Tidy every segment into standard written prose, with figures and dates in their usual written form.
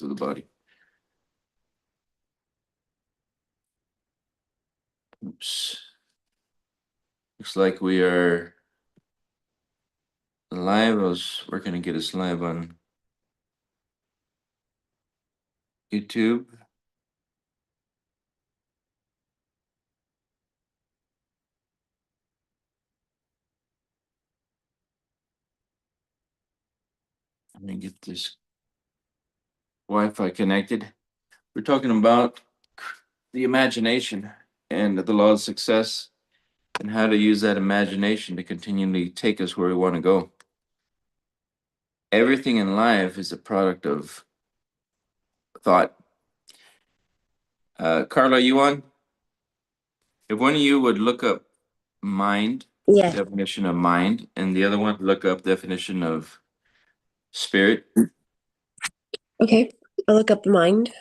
of the body. Oops. Looks like we are live. I was working to get us live on YouTube. Let me get this Wi-Fi connected. We're talking about the imagination and the law of success and how to use that imagination to continually take us where we want to go. Everything in life is a product of thought. Carla, you on? If one of you would look up mind, Yeah. definition of mind, and the other one look up definition of spirit. Okay. I'll look up mind.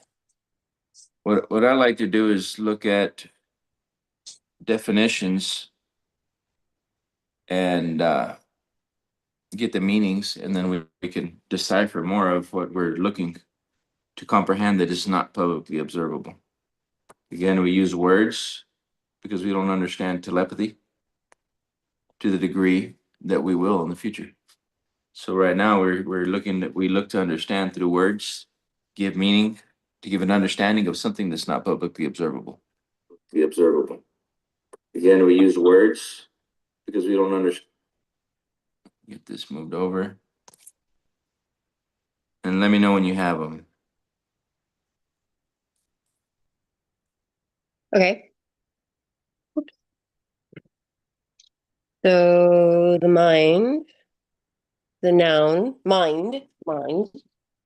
What I like to do is look at definitions and get the meanings, and then we can decipher more of what we're looking to comprehend that is not publicly observable. Again, we use words because we don't understand telepathy to the degree that we will in the future. So right now we look to understand through words, give meaning, to give an understanding of something that's not publicly observable. The observable. Again, we use words because we don't understand. Get this moved over. And let me know when you have them. Okay. Oops. So the mind, the noun, mind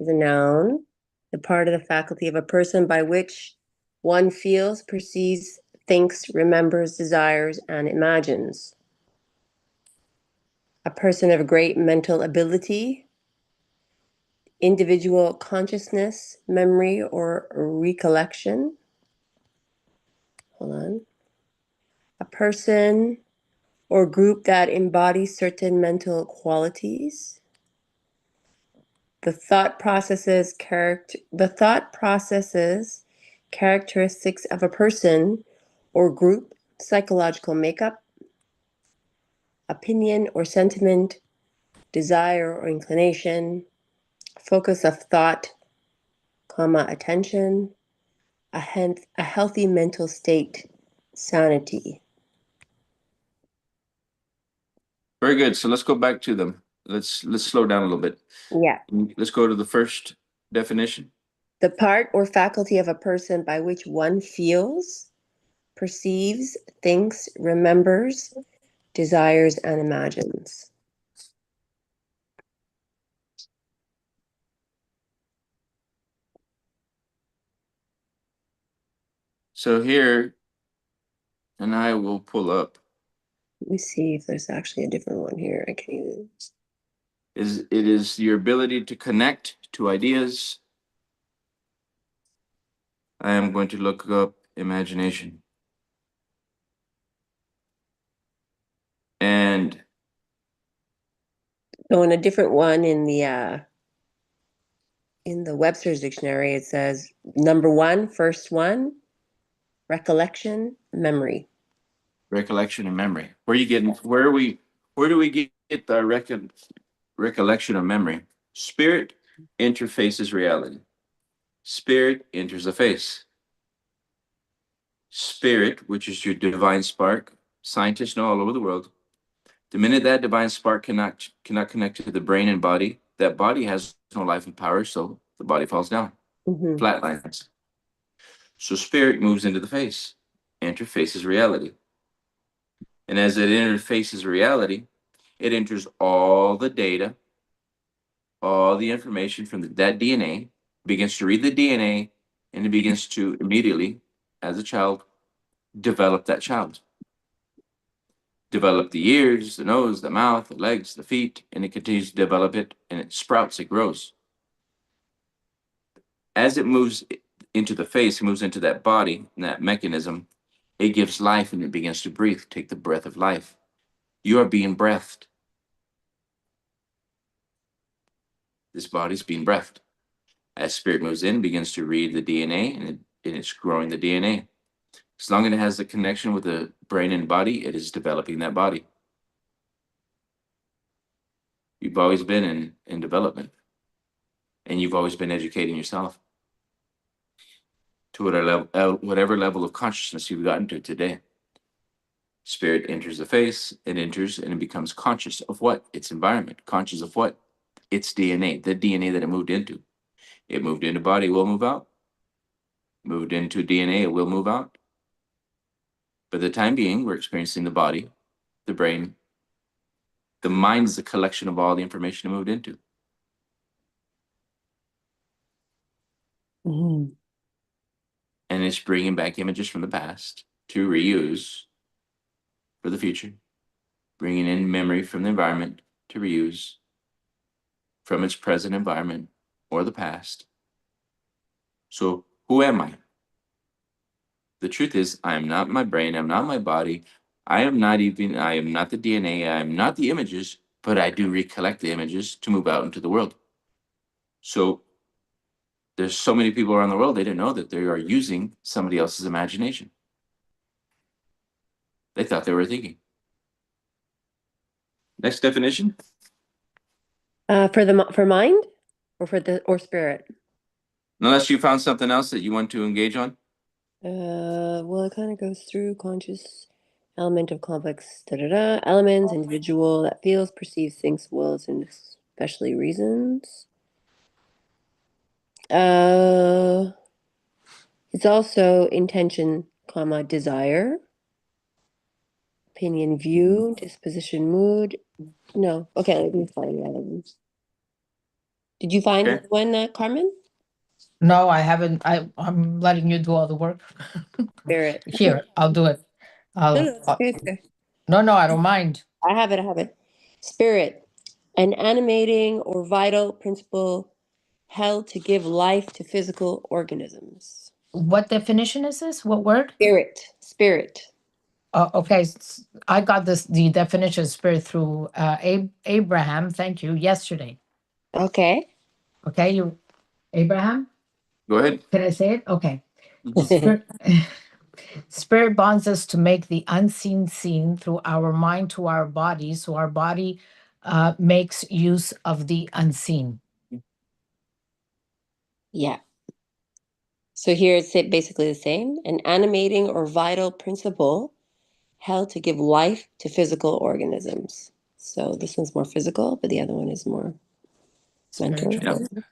is a noun, the part of the faculty of a person by which one feels, perceives, thinks, remembers, desires, and imagines. A person of great mental ability, individual consciousness, memory, or recollection. Hold on. A person or group that embodies certain mental qualities. The thought processes, characteristics of a person or group, psychological makeup, opinion or sentiment, desire or inclination, focus of thought, attention, a healthy mental state, sanity. Very good. So let's go back to them. Let's slow down a little bit. Yeah. Let's go to the first definition. The part or faculty of a person by which one feels, perceives, thinks, remembers, desires, and imagines. So here, and I will pull up. Let me see if there's actually a different one here. I can't even. It is your ability to connect to ideas. I am going to look up imagination. And So in a different one in the Webster's dictionary, it says number one, first one, recollection, memory. recollection and memory. Where do we get the recollection of memory? Spirit interfaces reality. Spirit enters the face. Spirit, which is your divine spark, scientists know all over the world. The minute that divine spark cannot connect to the brain and body, that body has no life and power, so the body falls down, flatlines. So spirit moves into the face, interfaces reality. And as it interfaces reality, it enters all the data, all the information from that DNA, begins to read the DNA, and it begins to immediately, as a child, develop that child. Develop the ears, the nose, the mouth, the legs, the feet, and it continues to develop it, and it sprouts, it grows. As it moves into the face, it moves into that body, and that mechanism, it gives life and it begins to breathe, take the breath of life. You are being breathed. This body's being breathed. As spirit moves in, it begins to read the DNA, and it's growing the DNA. As long as it has the connection with the brain and body, it is developing that body. You've always been in development, and you've always been educating yourself to whatever level of consciousness you've gotten to today. Spirit enters the face, it enters and it becomes conscious of what? Its environment, conscious of what? Its DNA, the DNA that it moved into. It moved into body, it will move out. Moved into DNA, it will move out. For the time being, we're experiencing the body, the brain. The mind is a collection of all the information it moved into. Mhm. And it's bringing back images from the past to reuse for the future, bringing in memory from the environment to reuse from its present environment or the past. So, who am I? The truth is, I am not my brain, I'm not my body, I am not the DNA, I am not the images, but I do recollect the images to move out into the world. So, there's so many people around the world, they didn't know that they are using somebody else's imagination. They thought they were thinking. Next definition. For mind or spirit? Unless you found something else that you want to engage on. Well, it kind of goes through conscious element of complex elements, individual that feels, perceives, thinks, wills, and especially reasons. It's also intention, comma, desire, opinion, view, disposition, mood. No, okay, let me find that. Did you find Okay. one, Carmen? No, I haven't. I'm letting you do all the work. Spirit. Here, I'll do it. No, I'll, no, it's okay, it's okay. no, I don't mind. I have it, I have it. Spirit, an animating or vital principle held to give life to physical organisms. What definition is this? What word? Spirit. Okay, I got the definition of spirit through Abraham. Thank you. Yesterday. Okay. Okay, Abraham. Go ahead. Can I say it? Okay. Mm-hmm. Spirit bonds us to make the unseen seen through our mind to our body, so our body makes use of the unseen. Yeah. So here it's basically the same, an animating or vital principle held to give life to physical organisms. So this one's more physical, but the other one is more mental. Spiritual. Yeah.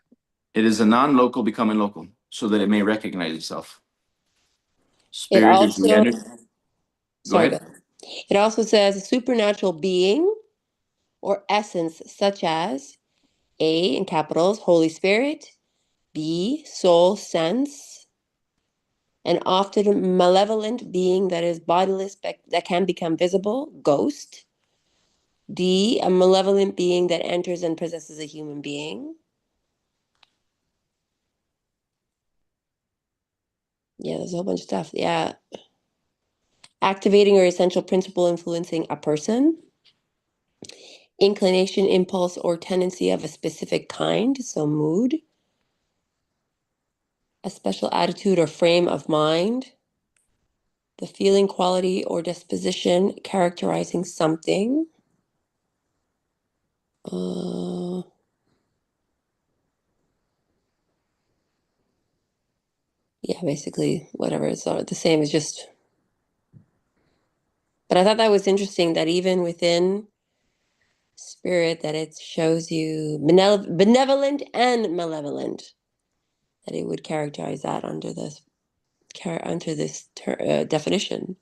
It is a non-local becoming local so that it may recognize itself. It Spirit is the also, energy. Go sorry, ahead. it also says a supernatural being or essence such as A in capitals, Holy Spirit, B, soul, sense, an often malevolent being that is bodiless but that can become visible, ghost. D, a malevolent being that enters and possesses a human being. Yeah, there's a whole bunch of stuff. Yeah. Activating or essential principle influencing a person. Inclination, impulse, or tendency of a specific kind, so mood. A special attitude or frame of mind. The feeling, quality, or disposition characterizing something. Yeah, basically whatever. It's the same as just. But I thought that was interesting that even within spirit, that it shows you benevolent and malevolent. That it would characterize that under this definition.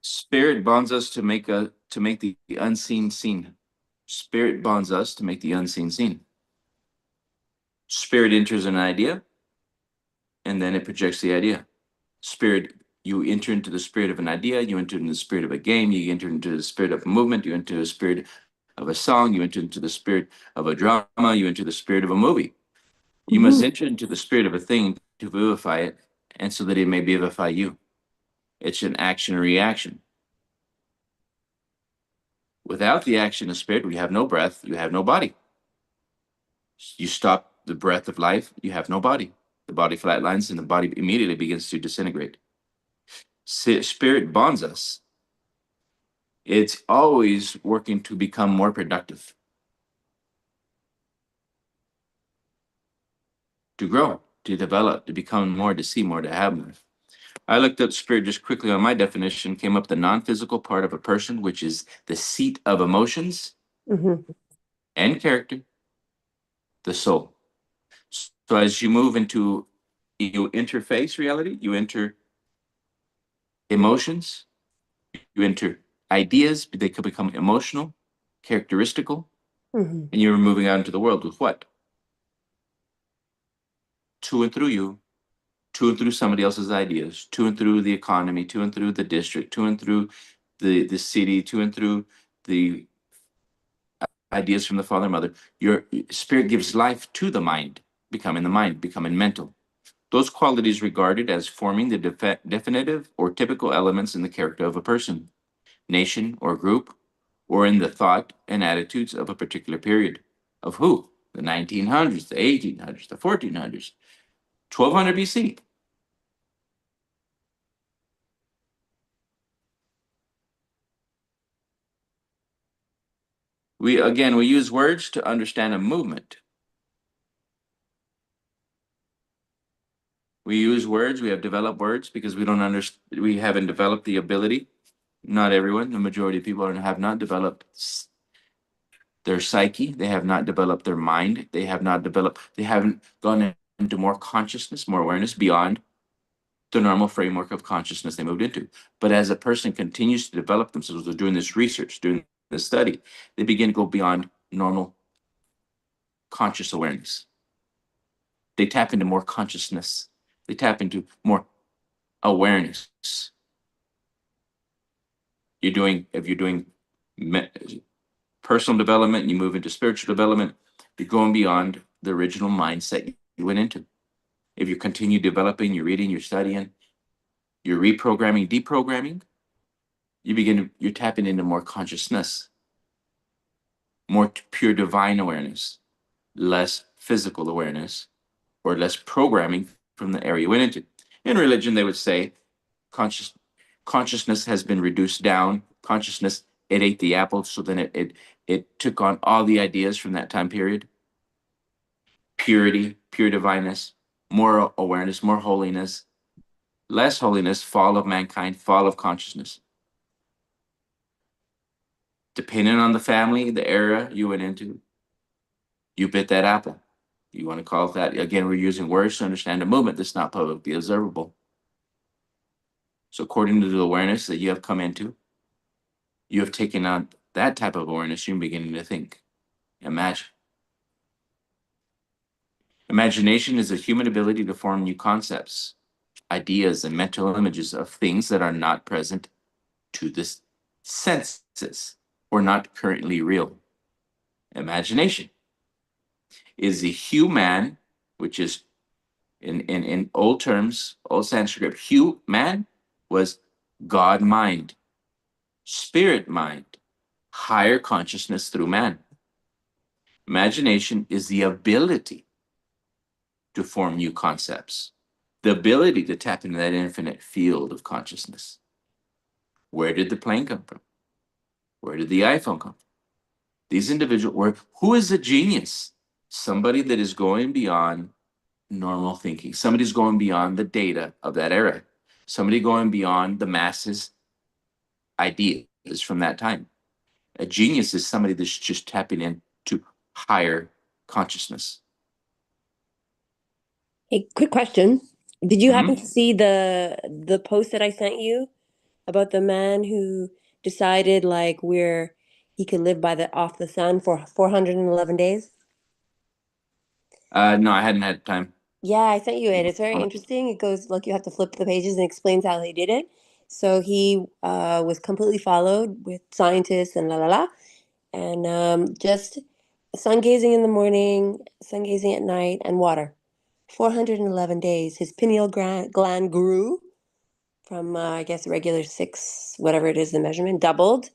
Spirit bonds us to make the unseen seen. Spirit bonds us to make the unseen seen. Spirit enters an idea, and then it projects the idea. Spirit, you enter into the spirit of an idea, you enter into the spirit of a game, you enter into the spirit of a movement, you enter the spirit of a song, you enter into the spirit of a drama, you enter the spirit of a movie. You must enter into the spirit of a thing to vivify it, and so that it may vivify you. It's an action and reaction. Without the action of spirit, we have no breath, you have no body. You stop the breath of life, you have no body. The body flatlines and the body immediately begins to disintegrate. Spirit bonds us. It's always working to become more productive, to grow, to develop, to become more, to see more, to have more. I looked up spirit just quickly on my definition, came up the non-physical part of a person, which is the seat of emotions and character, the soul. So as you move into, you interface reality, you enter emotions, you enter ideas, they could become emotional, characteristical, and you're moving out into the world with what? To and through you, to and through somebody else's ideas, to and through the economy, to and through the district, to and through the city, to and through the ideas from the father and mother. Your spirit gives life to the mind, becoming mental. Those qualities regarded as forming the definitive or typical elements in the character of a person, nation, or group, or in the thought and attitudes of a particular period. Of who? The 1900s, the 1800s, the 1400s, 1200 BC. We use words to understand a movement. We use words, we have developed words because we haven't developed the ability. Not everyone, the majority of people have not developed their psyche, they have not developed their mind, they haven't gone into more consciousness, more awareness beyond the normal framework of consciousness they moved into. But as a person continues to develop themselves, they're doing this research, doing this study, they begin to go beyond normal conscious awareness. They tap into more consciousness. They tap into more awareness. If you're doing personal development, you move into spiritual development, you're going beyond the original mindset you went into. If you continue developing, you're reading, you're studying, you're reprogramming, deprogramming, you're tapping into more consciousness, more pure divine awareness, less physical awareness, or less programming from the area you went into. In religion, they would say consciousness has been reduced down. Consciousness, it ate the apple, so then it took on all the ideas from that time period. Purity, pure divineness, more awareness, more holiness, less holiness, fall of mankind, fall of consciousness. Depending on the family, the era you went into, you bit that apple. You want to call it that. Again, we're using words to understand a movement that's not publicly observable. So according to the awareness that you have come into, you have taken on that type of awareness, you're beginning to think, imagine. Imagination is a human ability to form new concepts, ideas, and mental images of things that are not present to the senses or not currently real. Imagination is the human, which is in old terms, old Sanskrit, human was God mind, spirit mind, higher consciousness through man. Imagination is the ability to form new concepts, the ability to tap into that infinite field of consciousness. Where did the plane come from? Where did the iPhone come from? These individuals, who is a genius? Somebody that is going beyond normal thinking. Somebody's going beyond the data of that era. Somebody going beyond the masses' ideas from that time. A genius is somebody that's just tapping into higher consciousness. Hey, quick question. Did you happen to see the post that I sent you about the man who decided like where he could live by the off the sun for 411 days? No, I hadn't had time. Yeah, I sent you it. It's very interesting. It goes like you have to flip the pages and explains how he did it. So he was completely followed with scientists and la la la, and just sun gazing in the morning, sun gazing at night, and water. 411 days. His pineal gland grew from I guess regular 6, whatever it is, the measurement doubled,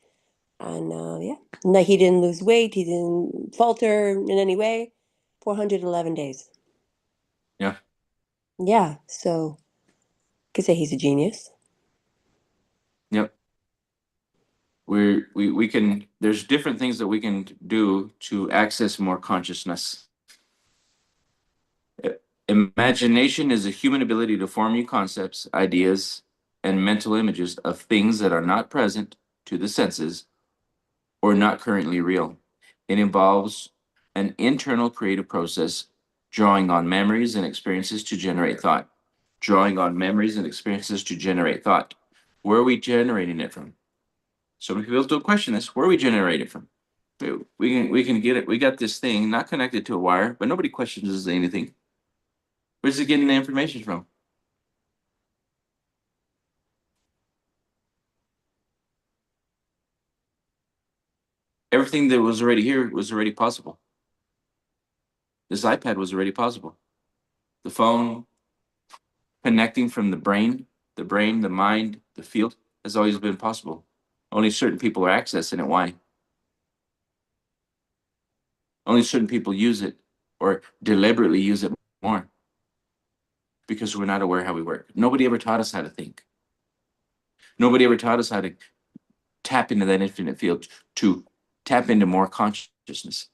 and yeah, no, he didn't lose weight. He didn't falter in any way. 411 days. Yeah. Yeah, so could say he's a genius. Yep. We can, there's different things that we can do to access more consciousness. Imagination is a human ability to form new concepts, ideas, and mental images of things that are not present to the senses or not currently real. It involves an internal creative process, drawing on memories and experiences to generate thought. Drawing on memories and experiences to generate thought. Where are we generating it from? So many people don't question this. Where are we generating it from? We can get it. We got this thing not connected to a wire, but nobody questions anything. Where's it getting the information from? Everything that was already here was already possible. This iPad was already possible. The phone, connecting from the brain, the mind, the field has always been possible. Only certain people are accessing it. Why? Only certain people use it or deliberately use it more because we're not aware how we work. Nobody ever taught us how to think. Nobody ever taught us how to tap into that infinite field, to tap into more consciousness.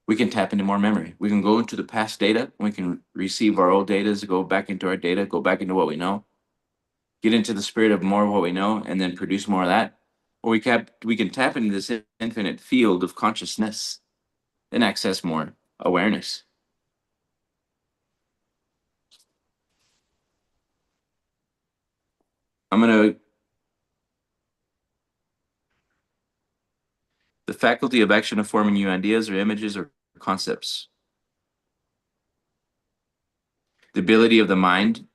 We can tap into more memory. We can go into the past data. We can receive our old data, go back into our data, go back into what we know, get into the spirit of more of what we know, and then produce more of that. Or we can tap into this infinite field of consciousness and access more awareness. The faculty of action of forming new ideas or images or concepts. The ability of the mind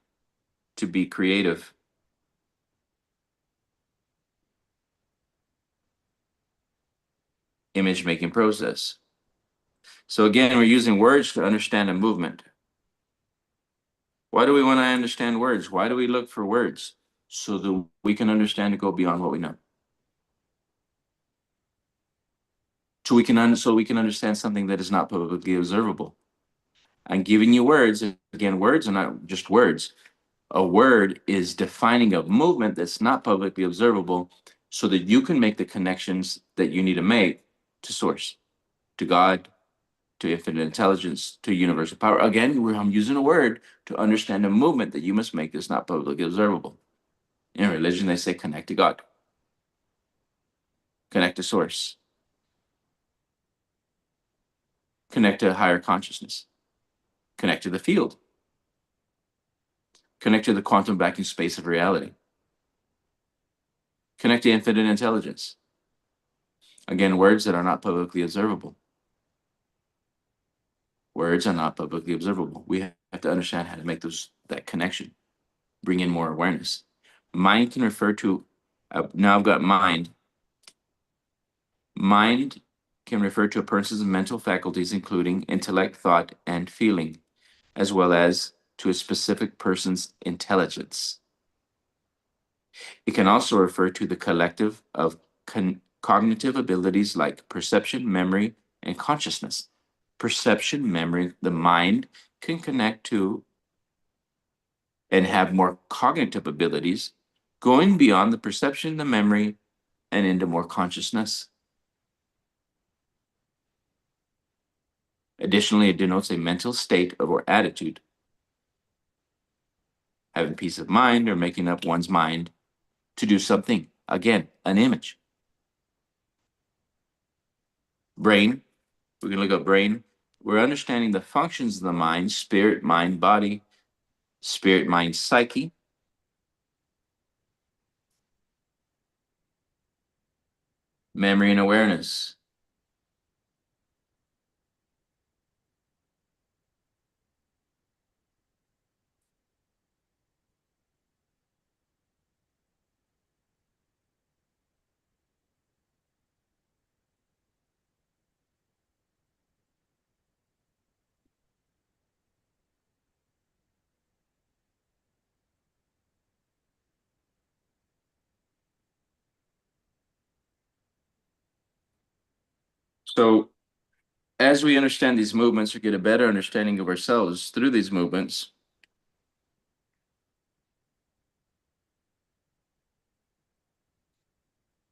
to be creative. Image making process. So again, we're using words to understand a movement. Why do we want to understand words? Why do we look for words? So that we can understand and go beyond what we know. So we can understand something that is not publicly observable. I'm giving you words. Again, words are not just words. A word is defining a movement that's not publicly observable so that you can make the connections that you need to make to source, to God, to infinite intelligence, to universal power. Again, I'm using a word to understand a movement that you must make that's not publicly observable. In religion, they say connect to God, connect to source, connect to a higher consciousness, connect to the field, connect to the quantum vacuum space of reality, connect to infinite intelligence. Again, words that are not publicly observable. Words are not publicly observable. We have to understand how to make that connection, bring in more awareness. Mind can refer to, now I've got mind. Mind can refer to a person's mental faculties, including intellect, thought, and feeling, as well as to a specific person's intelligence. It can also refer to the collective of cognitive abilities like perception, memory, and consciousness. Perception, memory, the mind can connect to and have more cognitive abilities, going beyond the perception, the memory, and into more consciousness. Additionally, it denotes a mental state or attitude. Having peace of mind or making up one's mind to do something. Again, an image. Brain, we can look up brain. We're understanding the functions of the mind, spirit, mind, body, spirit, mind, psyche. Memory and awareness. So as we understand these movements or get a better understanding of ourselves through these movements,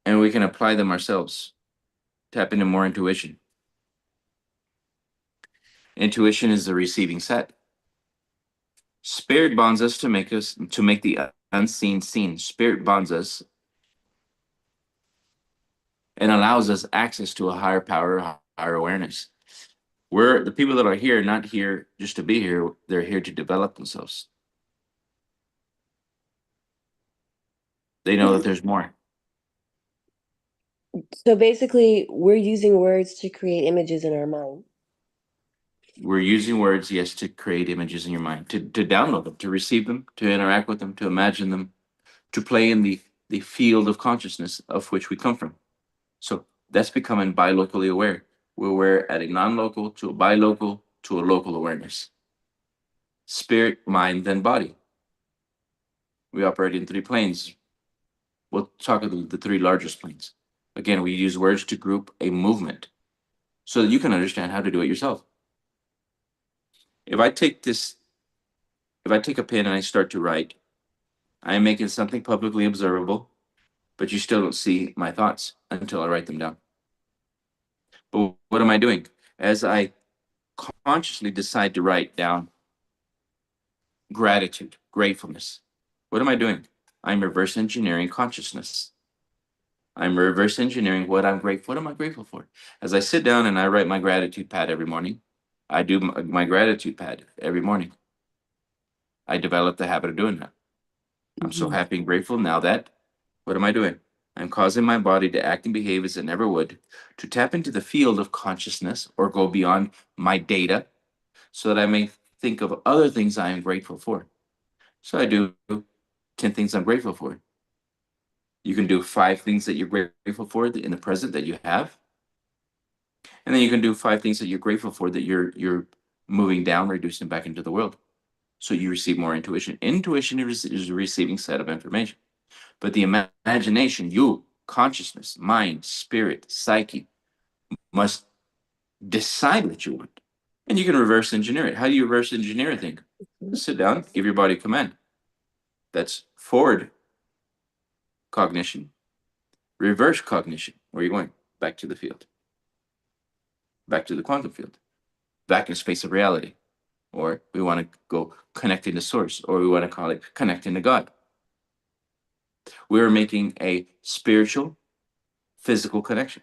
and we can apply them ourselves, tap into more intuition. Intuition is the receiving set. Spirit bonds us to make the unseen seen. Spirit bonds us and allows us access to a higher power, higher awareness. We're the people that are here, not here just to be here. They're here to develop themselves. They know that there's more. So basically, we're using words to create images in our mind. We're using words, yes, to create images in your mind, to download them, to receive them, to interact with them, to imagine them, to play in the field of consciousness of which we come from. So that's becoming bilocally aware. We're aware at a non-local to a bilocal to a local awareness. Spirit, mind, then body. We operate in 3 planes. We'll talk about the 3 largest planes. Again, we use words to group a movement so that you can understand how to do it yourself. If I take a pen and I start to write, I am making something publicly observable, but you still don't see my thoughts until I write them down. But what am I doing? As I consciously decide to write down gratitude, gratefulness, what am I doing? I'm reverse engineering consciousness. I'm reverse engineering what I'm grateful. What am I grateful for? As I sit down and I write my gratitude pad every morning, I do my gratitude pad every morning. I developed the habit of doing that. I'm so happy and grateful now that, what am I doing? I'm causing my body to act and behave as it never would, to tap into the field of consciousness or go beyond my data so that I may think of other things I am grateful for. So I do 10 things I'm grateful for. You can do 5 things that you're grateful for in the present that you have. And then you can do 5 things that you're grateful for that you're moving down, reducing back into the world. So you receive more intuition. Intuition is a receiving set of information. But the imagination, you, consciousness, mind, spirit, psyche, must decide what you want. And you can reverse engineer it. How do you reverse engineer a thing? Just sit down, give your body a command. That's forward cognition, reverse cognition. Where are you going? Back to the field, back to the quantum field, back in space of reality. Or we want to go connecting to source, or we want to call it connecting to God. We are making a spiritual, physical connection.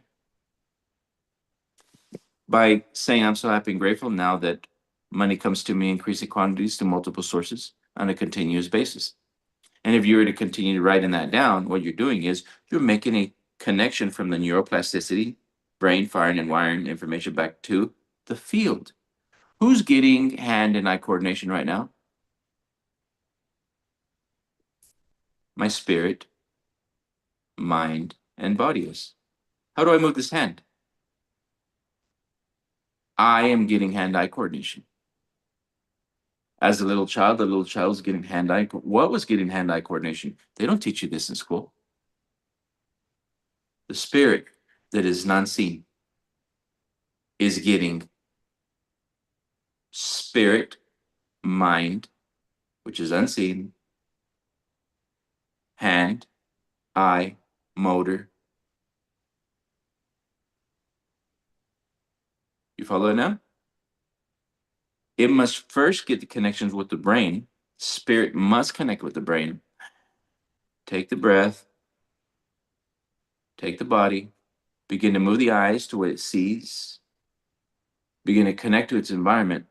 By saying I'm so happy and grateful now that money comes to me in increasing quantities to multiple sources on a continuous basis. And if you were to continue writing that down, what you're doing is you're making a connection from the neuroplasticity, brain firing and wiring information back to the field. Who's getting hand and eye coordination right now? My spirit, mind, and body is. How do I move this hand? I am getting hand-eye coordination. As a little child, the little child was getting hand-eye. What was getting hand-eye coordination? They don't teach you this in school. The spirit that is non-seen is getting spirit, mind, which is unseen, hand, eye, motor. You follow it now? It must first get the connections with the brain. Spirit must connect with the brain. Take the breath, take the body, begin to move the eyes to what it sees, begin to connect to its environment.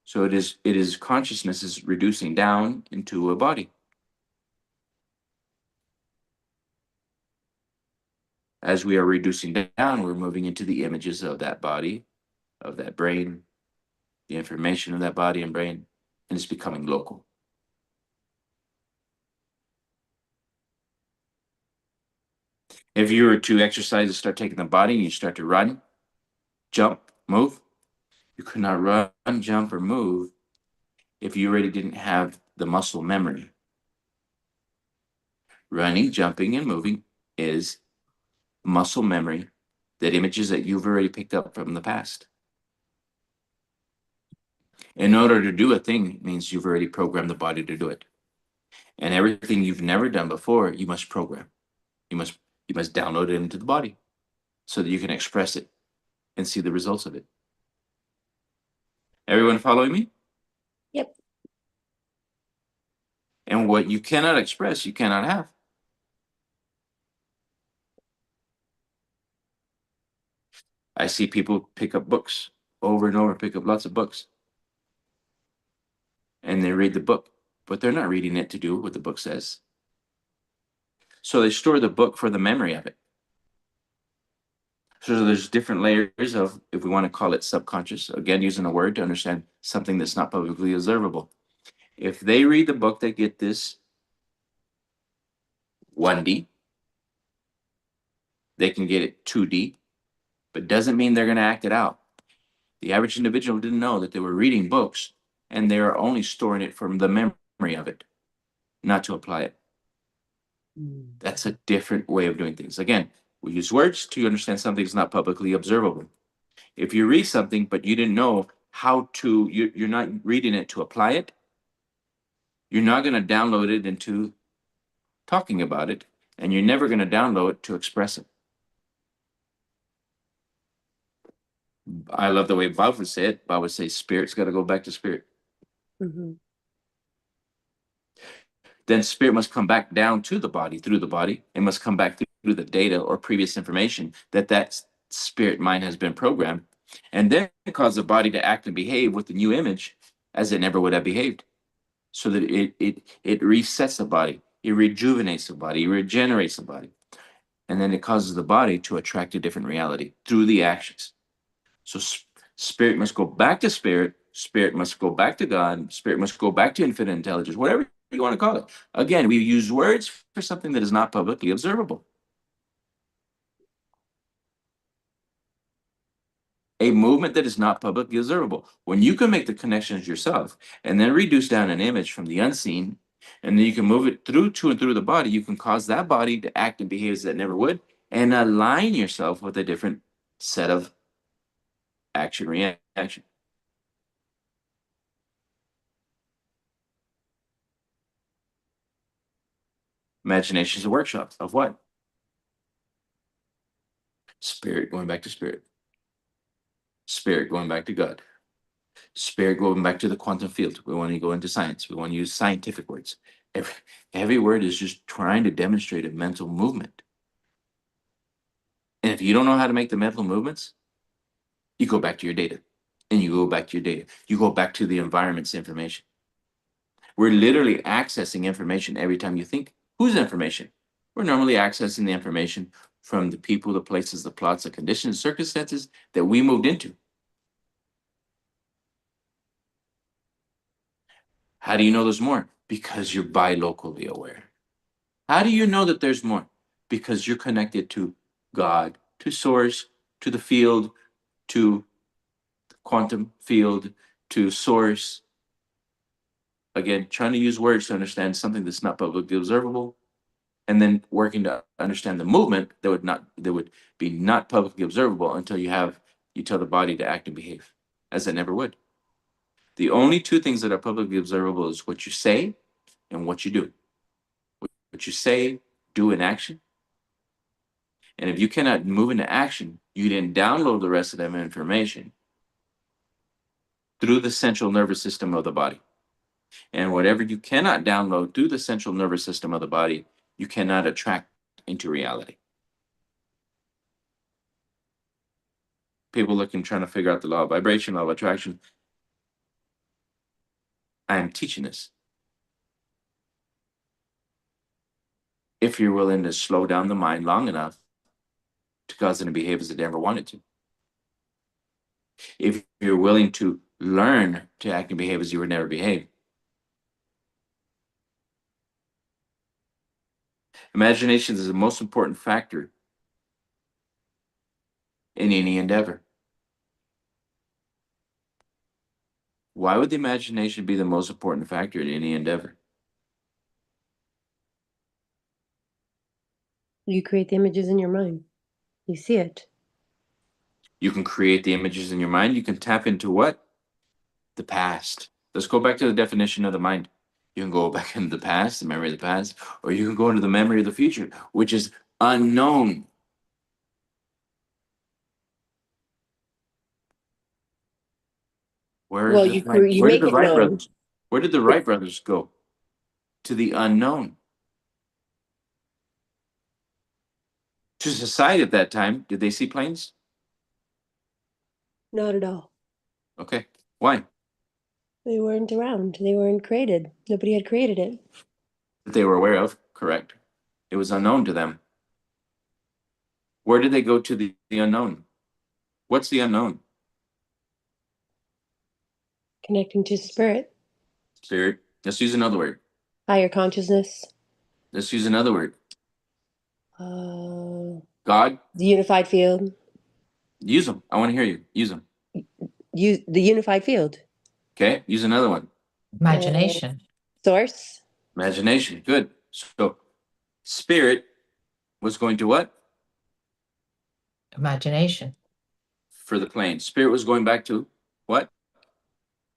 So it is consciousness is reducing down into a body. As we are reducing down, we're moving into the images of that body, of that brain, the information of that body and brain, and it's becoming local. If you were to exercise and start taking the body and you start to run, jump, move, you could not run, jump, or move if you already didn't have the muscle memory. Running, jumping, and moving is muscle memory, that images that you've already picked up from the past. In order to do a thing means you've already programmed the body to do it. And everything you've never done before, you must program. You must download it into the body so that you can express it and see the results of it. Everyone following me? Yep. And what you cannot express, you cannot have. I see people pick up books over and over, pick up lots of books. And they read the book, but they're not reading it to do what the book says. So they store the book for the memory of it. So there's different layers of, if we want to call it subconscious, again, using a word to understand something that's not publicly observable. If they read the book, they get this 1D. They can get it 2D, but doesn't mean they're going to act it out. The average individual didn't know that they were reading books and they are only storing it from the memory of it, not to apply it. That's a different way of doing things. Again, we use words to understand something's not publicly observable. If you read something, but you didn't know how to, you're not reading it to apply it, you're not going to download it into talking about it, and you're never going to download it to express it. I love the way Bob would say it. Bob would say, spirit's got to go back to spirit. Mm-hmm. Then spirit must come back down to the body, through the body. It must come back through the data or previous information that spirit mind has been programmed, and then cause the body to act and behave with the new image as it never would have behaved. So that it resets the body, it rejuvenates the body, it regenerates the body. And then it causes the body to attract a different reality through the actions. So spirit must go back to spirit, spirit must go back to God, spirit must go back to infinite intelligence, whatever you want to call it. Again, we use words for something that is not publicly observable. A movement that is not publicly observable. When you can make the connections yourself and then reduce down an image from the unseen, and then you can move it through to and through the body, you can cause that body to act and behave as it never would, and align yourself with a different set of action reaction. Imagination is a workshop of what? Spirit going back to spirit. Spirit going back to God. Spirit going back to the quantum field. We want to go into science. We want to use scientific words. Every word is just trying to demonstrate a mental movement. And if you don't know how to make the mental movements, you go back to your data. And you go back to your data. You go back to the environment's information. We're literally accessing information every time you think. Whose information? We're normally accessing the information from the people, the places, the plots, the conditions, circumstances that we moved into. How do you know there's more? Because you're bilocally aware. How do you know that there's more? Because you're connected to God, to source, to the field, to quantum field, to source. Again, trying to use words to understand something that's not publicly observable, and then working to understand the movement that would be not publicly observable until you tell the body to act and behave as it never would. The only two things that are publicly observable is what you say and what you do. What you say, do in action. And if you cannot move into action, you didn't download the rest of that information through the central nervous system of the body. And whatever you cannot download through the central nervous system of the body, you cannot attract into reality. People looking, trying to figure out the law of vibration, law of attraction. I am teaching this. If you're willing to slow down the mind long enough to cause it to behave as it never wanted to. If you're willing to learn to act and behave as you would never behave. Imagination is the most important factor in any endeavor. Why would the imagination be the most important factor in any endeavor? You create the images in your mind. You see it. You can create the images in your mind. You can tap into what? The past. Let's go back to the definition of the mind. You can go back into the past, the memory of the past, or you can go into the memory of the future, which is unknown. Where Well, did you where you did make the it Wright known. brothers? Where did the Wright brothers go? To the unknown. To society at that time, did they see planes? Not at all. Okay. Why? They weren't around. They weren't created. Nobody had created it. That they were aware of, correct. It was unknown to them. Where did they go to the unknown? What's the unknown? Connecting to spirit, Spirit. Let's use another word. higher consciousness, Let's use another word. God. the unified field. Use them. I want to hear you. Use them. The unified field. Okay. Use another one. Imagination. Source. Imagination. Good. So spirit was going to what? Imagination. For the plane. Spirit was going back to what?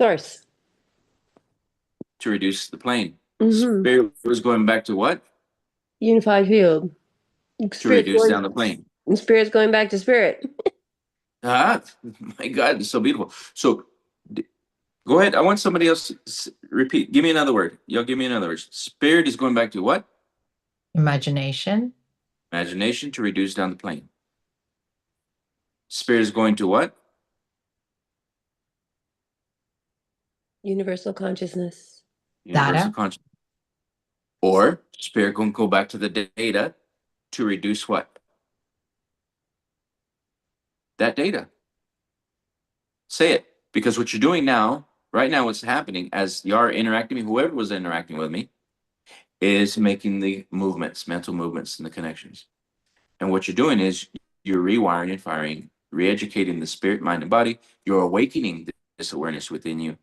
Source. To reduce the plane. Mm-hmm. Spirit was going back to what? Unified field. To reduce down the plane. Spirit's going back to spirit. Ah, my God, it's so beautiful. So go ahead. I want somebody else to repeat. Give me another word. Y'all give me another word. Spirit is going back to what? Imagination. Imagination to reduce down the plane. Spirit is going to what? Universal consciousness. Universal Data. consciousness. Or spirit going to go back to the data to reduce what? That data. Say it. Because what you're doing now, right now, what's happening as you are interacting with me, whoever was interacting with me, is making the movements, mental movements and the connections. And what you're doing is you're rewiring and firing, re-educating the spirit, mind, and body. You're awakening this awareness within you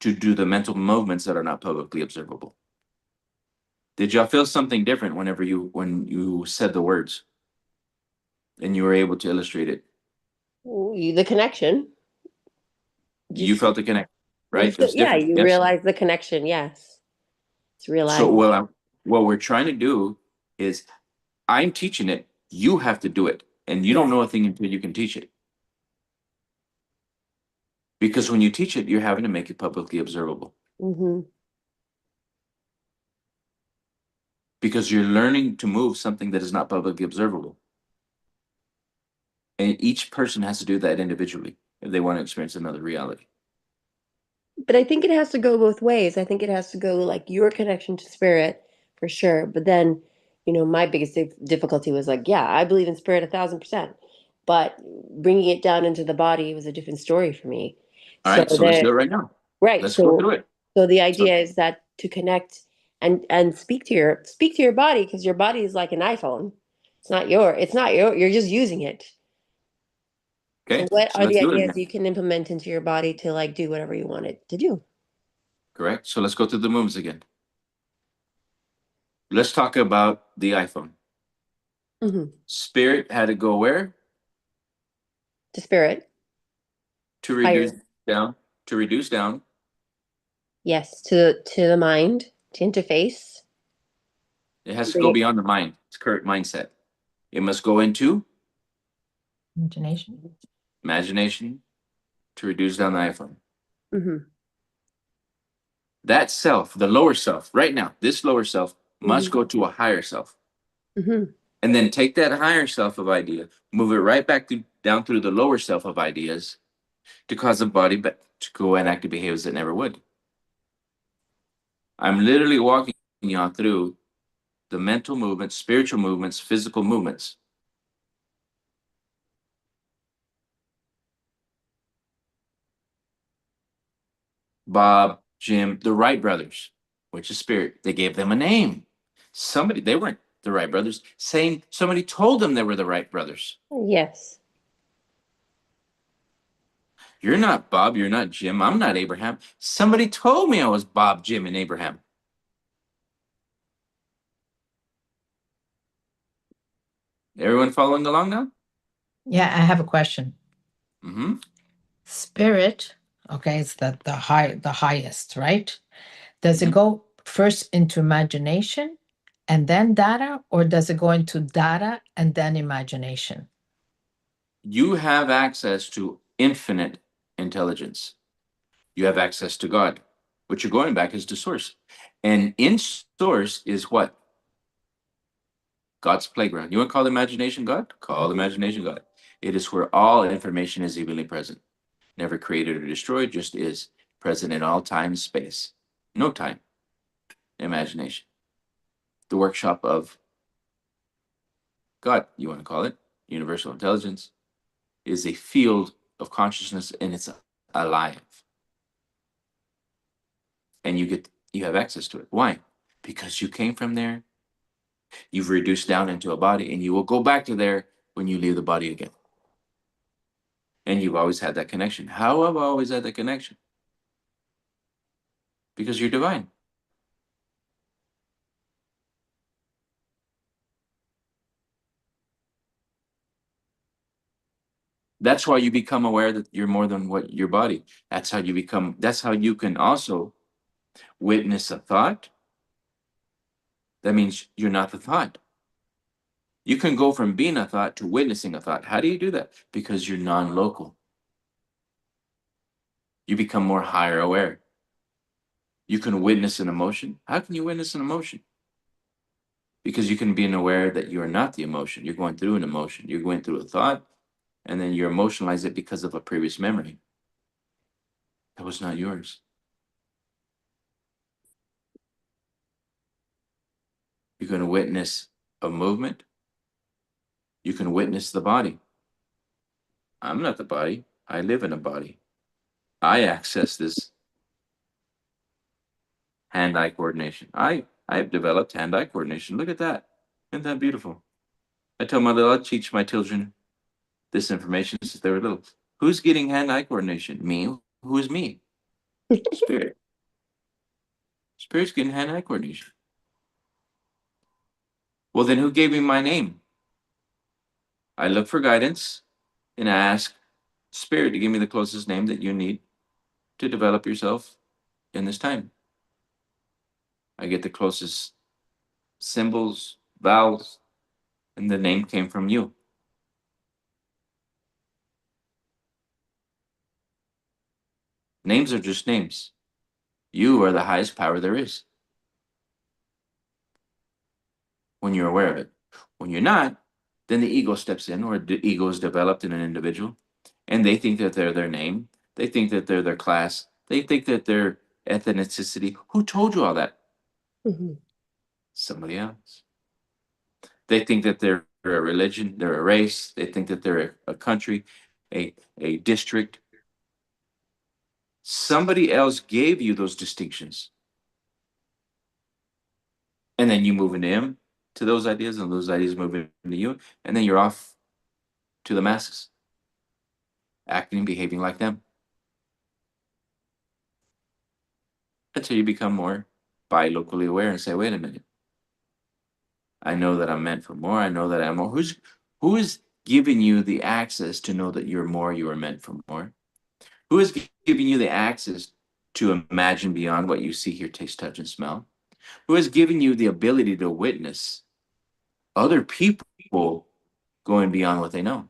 to do the mental movements that are not publicly observable. Did y'all feel something different when you said the words and you were able to illustrate it? The connection. You felt the connection, right? It was Yeah, different. you Yes. realize the connection. Yes. It's realized. So what we're trying to do is I'm teaching it. You have to do it. And you don't know a thing until you can teach it. Because when you teach it, you're having to make it publicly observable. Mm-hmm. Because you're learning to move something that is not publicly observable. And each person has to do that individually if they want to experience another reality. But I think it has to go both ways. I think it has to go like your connection to spirit for sure. But then, my biggest difficulty was like, yeah, I believe in spirit 1,000%. But bringing it down into the body was a different story for me. All right, so let's do it right now. Right. Let's go through it. So the idea is that to connect and speak to your body, because your body is like an iPhone. It's not you're just using it. Okay. So what So are let's the do it ideas again. you can implement into your body to like do whatever you want it to do? Correct. So let's go through the moves again. Let's talk about the iPhone. Mm-hmm. Spirit had to go where? To spirit. To Higher. reduce down. To reduce down. Yes, to the mind, to interface. It has to go beyond the mind. It's current mindset. It must go into Imagination. imagination to reduce down the iPhone. Mm-hmm. That self, the lower self, right now, this lower self must go to a higher self. Mm-hmm. And then take that higher self of idea, move it right back down through the lower self of ideas to cause the body to go and act and behave as it never would. I'm literally walking y'all through the mental movements, spiritual movements, physical movements. Bob, Jim, the Wright brothers, which is spirit, they gave them a name. They weren't the Wright brothers, saying somebody told them they were the Wright brothers. Yes. You're not Bob, you're not Jim, I'm not Abraham. Somebody told me I was Bob, Jim, and Abraham. Everyone following along now? Yeah, I have a question. Mm-hmm. Spirit Okay, it's the highest, right? Does it Mhm. go first into imagination and then data, or does it go into data and then imagination? You have access to infinite intelligence. You have access to God. What you're going back is to source. And in source is what? God's playground. You want to call the imagination God? Call the imagination God. It is where all information is evenly present. Never created or destroyed, just is present in all time, space. No time. Imagination. The workshop of God, you want to call it, universal intelligence, is a field of consciousness and it's alive. And you have access to it. Why? Because you came from there, you've reduced down into a body, and you will go back to there when you leave the body again. And you've always had that connection. How have I always had that connection? Because you're divine. That's why you become aware that you're more than what your body. That's how you can also witness a thought. That means you're not the thought. You can go from being a thought to witnessing a thought. How do you do that? Because you're non-local. You become more higher aware. You can witness an emotion. How can you witness an emotion? Because you can be aware that you're not the emotion. You're going through an emotion. You're going through a thought, and then you emotionalize it because of a previous memory. That was not yours. You're going to witness a movement. You can witness the body. I'm not the body. I live in a body. I access this hand-eye coordination. I've developed hand-eye coordination. Look at that. Isn't that beautiful? I tell I teach my children this information since they were little. Who's getting hand-eye coordination? Me. Who is me? Spirit. Spirit's getting hand-eye coordination. Well, then who gave me my name? I look for guidance and I ask Spirit to give me the closest name that you need to develop yourself in this time. I get the closest symbols, vowels, and the name came from you. Names are just names. You are the highest power there is when you're aware of it. When you're not, then the ego steps in, or the ego is developed in an individual, and they think that they're their name. They think that they're their class. They think that they're ethnicity. Who told you all that? Mhm. Somebody else. They think that they're a religion, they're a race. They think that they're a country, a district. Somebody else gave you those distinctions. And then you move into him to those ideas, and those ideas move into you, and then you're off to the masses, acting and behaving like them. Until you become more bi-locally aware and say, wait a minute, I know that I'm meant for more. I know that I'm more. Who is giving you the access to know that you're more, you are meant for more? Who is giving you the access to imagine beyond what you see, hear, taste, touch, and smell? Who has given you the ability to witness other people going beyond what they know?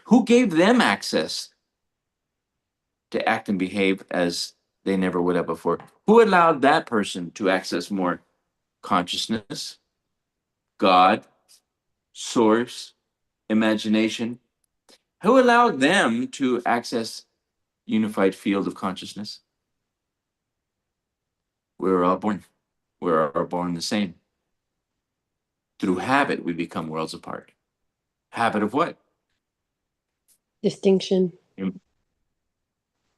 Who gave them access to act and behave as they never would have before? Who allowed that person to access more consciousness, God, source, imagination? Who allowed them to access unified field of consciousness? We were all born. We're all born the same. Through habit, we become worlds apart. Habit of what? Distinction.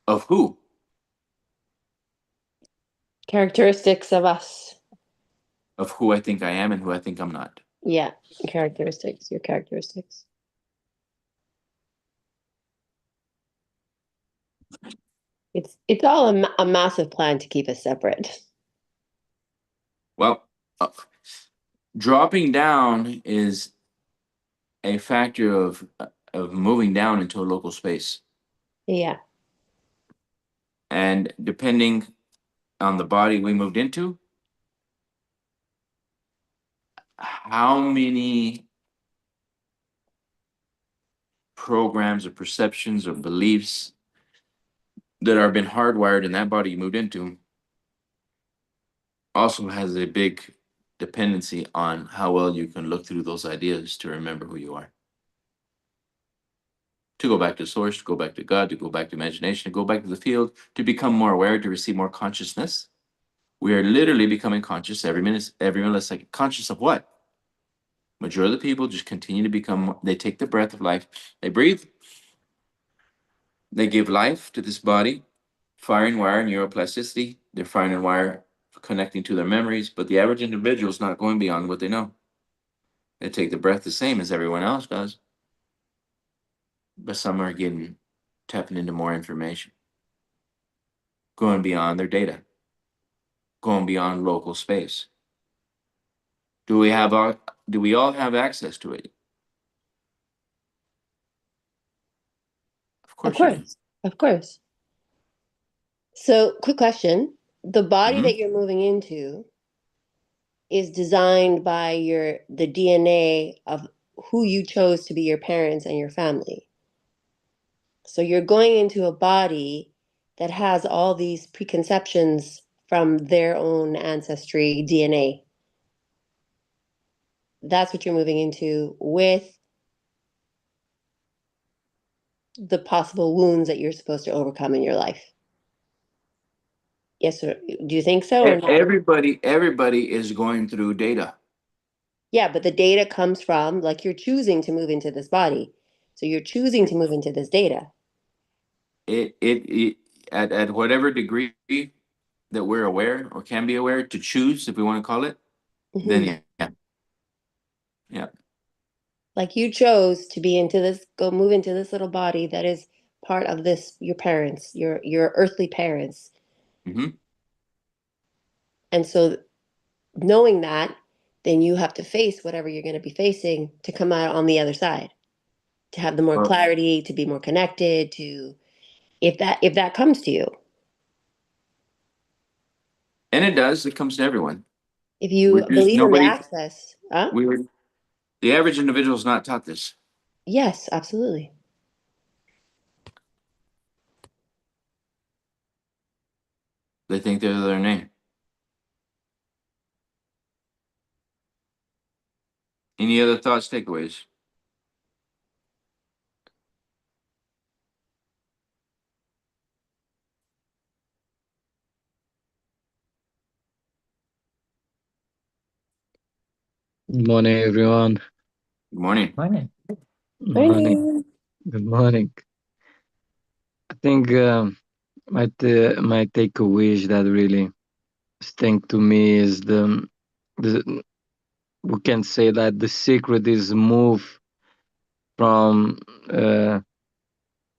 Of who? Characteristics of us. Of who I think I am and who I think I'm not. Yeah, characteristics, your characteristics. It's all a massive plan to keep us separate. Well, dropping down is a factor of moving down into a local space. Yeah. And depending on the body we moved into, how many programs or perceptions or beliefs that are been hardwired in that body you moved into also has a big dependency on how well you can look through those ideas to remember who you are. To go back to source, to go back to God, to go back to imagination, to go back to the field, to become more aware, to receive more consciousness. We are literally becoming conscious every millisecond. Conscious of what? Majority of the people just continue to become, they take the breath of life, they breathe, they give life to this body, firing wire, neuroplasticity, they're firing a wire connecting to their memories, but the average individual is not going beyond what they know. They take the breath the same as everyone else does, but some are tapping into more information, going beyond their data, going beyond local space. Do we all have access to it? Of Of course you do. course. Of course. So, quick question. The body Mhm. that you're moving into is designed by the DNA of who you chose to be your parents and your family. So you're going into a body that has all these preconceptions from their own ancestry DNA. That's what you're moving into with the possible wounds that you're supposed to overcome in your life. Yes, or do you think so or not? Everybody is going through data. Yeah, but the data comes from, like, you're choosing to move into this body. So you're choosing to move into this data. It at whatever degree that we're aware or can be aware to choose, if we want to call it, then Mhm. yeah. Like, you chose to go move into this little body that is part of this, your parents, your earthly parents. Mm-hmm. And so knowing that, then you have to face whatever you're going to be facing to come out on the other side, to have the more Well, clarity, to be more connected, to if that comes to you. and it comes to everyone. If We're you just believe in the nobody. access, huh? We were the average individual is not taught this. Yes, absolutely. They think they're their name. Any other thoughts, takeaways? Good morning, everyone. Good morning. Morning. Good morning. Morning. Good morning. I think my takeaway that really sting to me is the we can say that the secret is move from the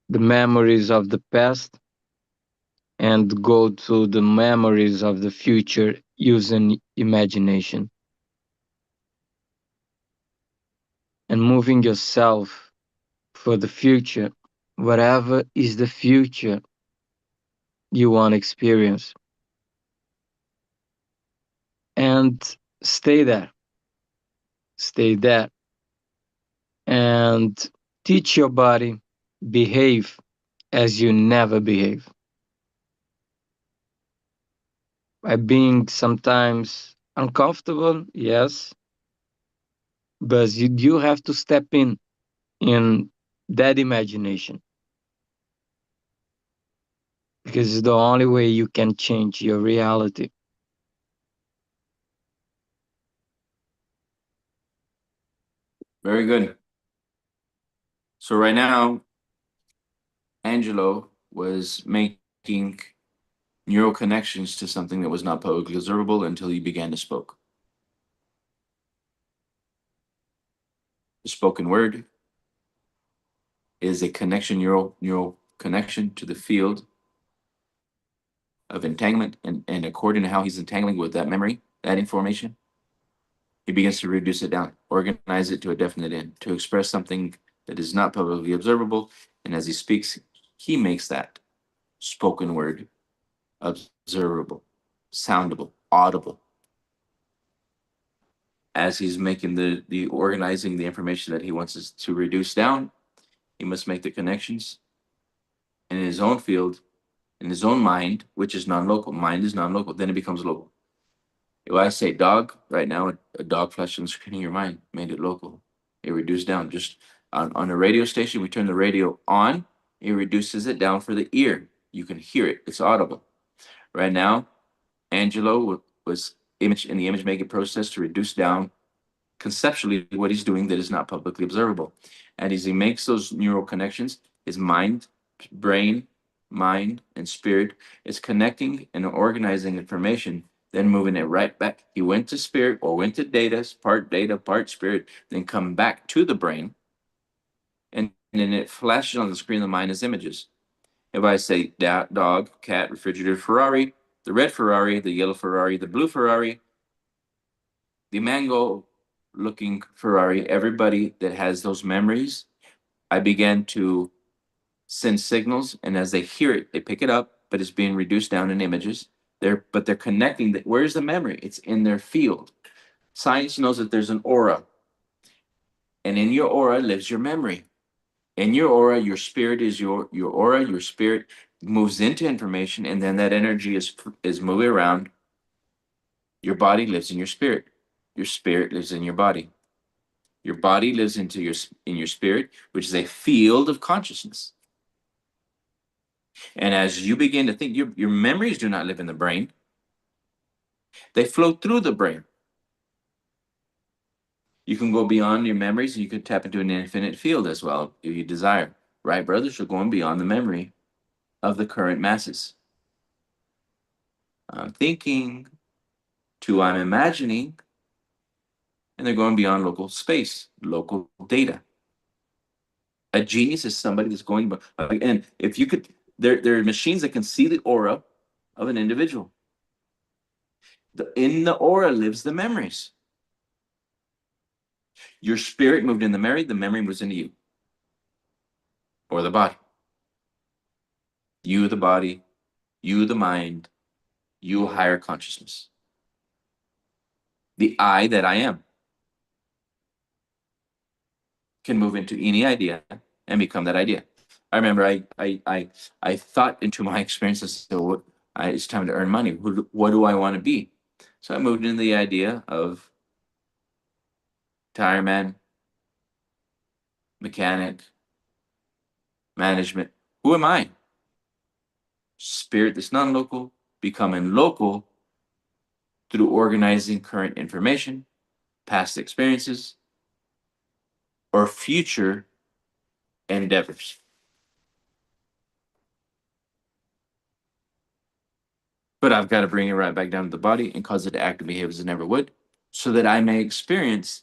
memories of the past and go to the memories of the future using imagination and moving yourself for the future, whatever is the future you want to experience, and stay there, stay there, and teach your body behave as you never behave by being sometimes uncomfortable, yes, but you have to step in that imagination because it's the only way you can change your reality. Very good. So right now, Angelo was making neural connections to something that was not publicly observable until he began to spoke. The spoken word is a connection, neural connection to the field of entanglement, and according to how he's entangling with that memory, that information, he begins to reduce it down, organize it to a definite end, to express something that is not publicly observable. And as he speaks, he makes that spoken word observable, soundable, audible. As he's making the organizing the information that he wants us to reduce down, he must make the connections in his own field, in his own mind, which is non-local. Mind is non-local. Then it becomes local. If I say dog right now, a dog flashed on the screen in your mind, made it local. It reduced down. Just on a radio station, we turn the radio on, it reduces it down for the ear. You can hear it. It's audible. Right now, Angelo was image in the image making process to reduce down conceptually what he's doing that is not publicly observable. And as he makes those neural connections, his mind, brain, mind, and spirit is connecting and organizing information, then moving it right back. He went to spirit or went to data, part spirit, then come back to the brain. And then it flashes on the screen of the mind as images. If I say dog, cat, refrigerator, Ferrari, the red Ferrari, the yellow Ferrari, the blue Ferrari, the mango looking Ferrari, everybody that has those memories, I began to send signals, and as they hear it, they pick it up, but it's being reduced down in images. They're connecting. Where's the memory? It's in their field. Science knows that there's an aura, and in your aura lives your memory. In your aura, your spirit is your aura. Your spirit moves into information, and then that energy is moving around. Your body lives in your spirit. Your spirit lives in your body. Your body lives in your spirit, which is a field of consciousness. And as you begin to think, your memories do not live in the brain. They flow through the brain. You can go beyond your memories, and you can tap into an infinite field as well if you desire. Right, brothers? You're going beyond the memory of the current masses. I'm thinking, to I'm imagining, and they're going beyond local space, local data. A genius is somebody that's going, and if you could, there are machines that can see the aura of an individual. In the aura lives the memories. Your spirit moved in the memory moves into you. Or the body. You, the body, you, the mind, you, higher consciousness. The I that I am can move into any idea and become that idea. I remember I thought into my experiences, so it's time to earn money. What do I want to be? So I moved into the idea of tire man, mechanic, management. Who am I? Spirit that's non-local, becoming local through organizing current information, past experiences, or future endeavors. But I've got to bring it right back down to the body and cause it to act and behave as it never would, so that I may experience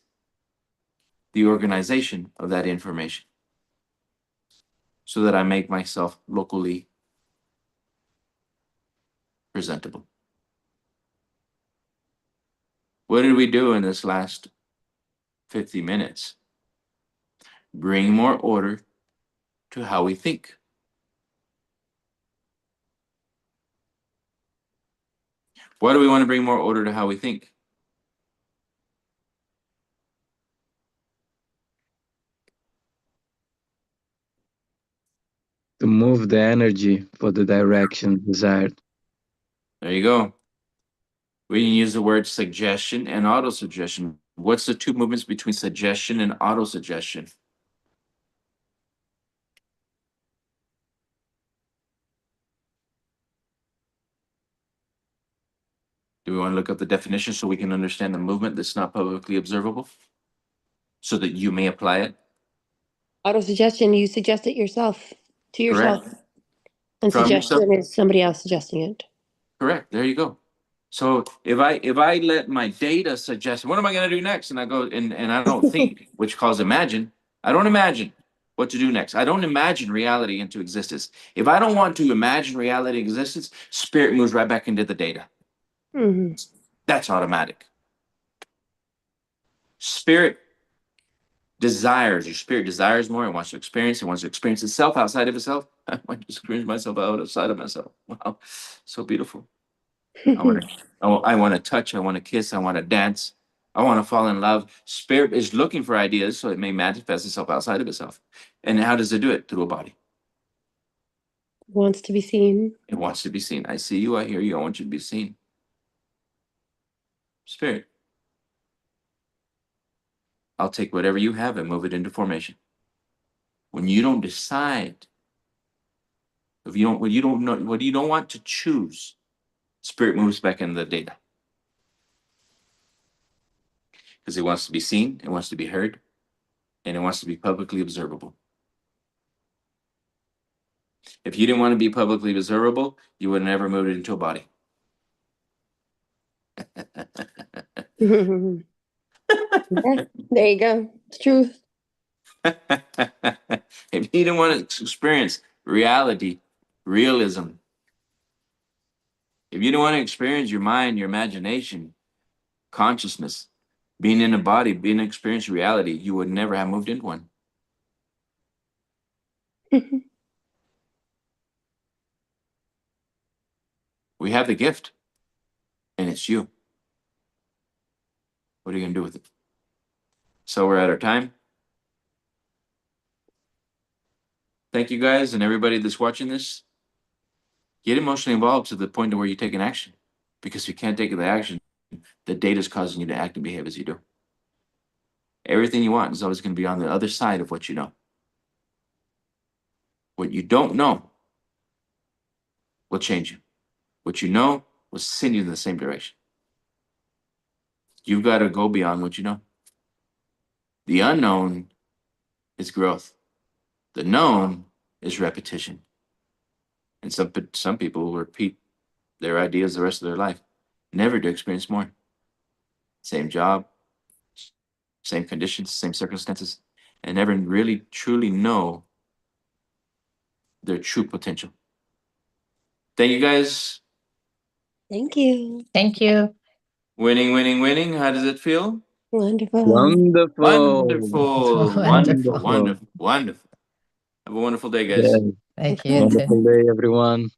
the organization of that information, so that I make myself locally presentable. What did we do in this last 50 minutes? Bring more order to how we think. Why do we want to bring more order to how we think? To move the energy for the direction desired. There you go. We can use the word suggestion and autosuggestion. What's the two movements between suggestion and autosuggestion? Do we want to look up the definition so we can understand the movement that's not publicly observable? So that you may apply it? Autosuggestion, you suggest it yourself to yourself. Correct. And From suggestion yourself. is somebody else suggesting it. Correct. There you go. So if I let my data suggest, what am I going to do next? And I go and I don't think, which calls imagine. I don't imagine what to do next. I don't imagine reality into existence. If I don't want to imagine reality existence, spirit moves right back into the data. Mm-hmm. That's automatic. Spirit desires, your spirit desires more. It wants to experience itself outside of itself. I want to experience myself outside of myself. Wow, so beautiful. I want to, I want to touch. I want to kiss. I want to dance. I want to fall in love. Spirit is looking for ideas so it may manifest itself outside of itself. And how does it do it? Through a body. Wants to be seen. It wants to be seen. I see you. I hear you. I want you to be seen. Spirit. I'll take whatever you have and move it into formation. When you don't decide, if you don't, when you don't know, what you don't want to choose, Spirit moves back into the data. Because it wants to be seen, it wants to be heard, and it wants to be publicly observable. If you didn't want to be publicly observable, you would never move it into a body. Yeah, there you go. It's truth. If you didn't want to experience reality, realism, if you didn't want to experience your mind, your imagination, consciousness, being in a body, being experience reality, you would never have moved into one. We have the gift, and it's you. What are you going to do with it? So we're at our time. Thank you guys and everybody that's watching this. Get emotionally involved to the point where you take an action. Because if you can't take the action, the data is causing you to act and behave as you do. Everything you want is always going to be on the other side of what you know. What you don't know will change you. What you know will send you in the same direction. You've got to go beyond what you know. The unknown is growth. The known is repetition. And some people will repeat their ideas the rest of their life, never to experience more. Same job, same conditions, same circumstances, and never really truly know their true potential. Thank you guys. Thank you. Thank you. Winning, winning, winning. How does it feel? Wonderful. Wonderful. Wonderful, wonderful, Wonderful. wonderful, wonderful. Have a wonderful day, Yes. guys. Thank you. Wonderful day, everyone.